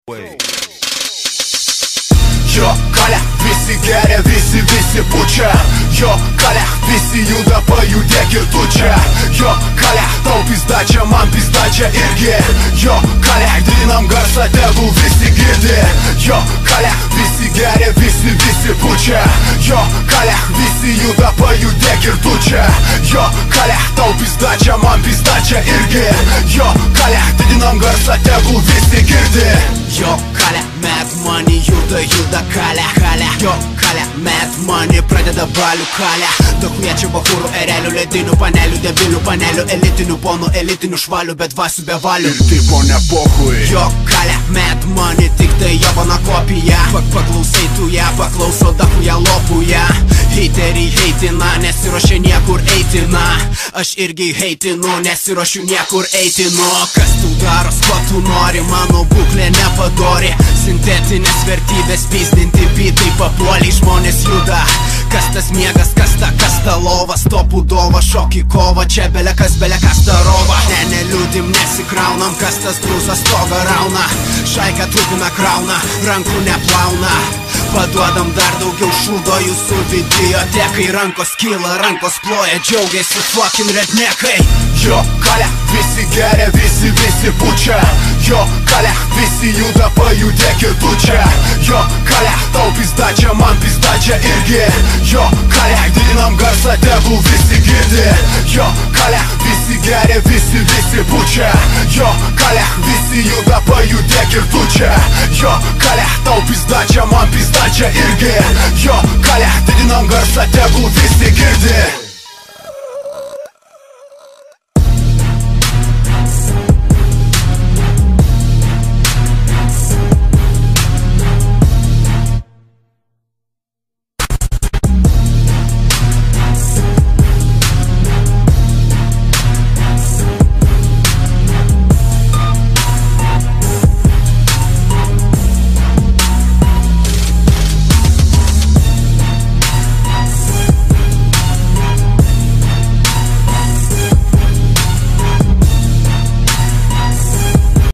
Jo kale, visi geria, visi pučia. Jo kale, visi juda, pajudėk ir tu čia. Jo kale, tau pizdačia, man pizdačia irgi. Jo kale, didinam garsą, tegul visi girdi. Jo kale, visi geria, visi pučia. Jo kale, visi juda, pajudėk ir tu čia. Jo kale, tau pizdačia, man pizdačia irgi. Jo kale, didinam garsą, tegul visi girdi. Jo kale, mad money, juda kale. Jo kale, mad money, pradeda balių kale. Dahuiečia bahurų, erelių, ledinių panelių, debilių panelių, elitinių ponų, elitinių švalių, bet vasių be valių. Ir tai ponia pohui. Jo kale, mad money, tik tai jabana kopija. Paklausai tu ją, paklauso dahuja lopuja. Heiteriai heitina, nesiruošia niekur eitina. Aš irgi heitinu, nesiruošiu niekur eitinu. Kas tu daros, ko tu nori, mano būklė nepadori. Sintetinės vertybės pizdinti bitai papuoliai, žmonės juda. Kas tas miegas, kas ta lova, stopų dova, šokį kova, čia belekas darova. Neliūdim, nesikraunam, kas tas grūzas stogą rauna. Šaiką trupina krauna, rankų neplauna. Paduodam dar daugiau šūdo jūsų videotekai. Rankos kyla, rankos ploja, džiaugiasi fucking rednekai. Jo kale, visi geria, visi pučia. Jo kale, visi juda, pajudėk ir tu čia. Jo kale, tau pizdačia, man pizdačia irgi. Jo kale, didinam garsą, tegul visi girdi. Jo kale, visi geria, visi pučia. Jo kale, visi juda, pajudėk ir tu čia. Jo kale, tau pizdačia, man pizdačia irgi. Jo kale, didinam garsą, tegul visi girdi.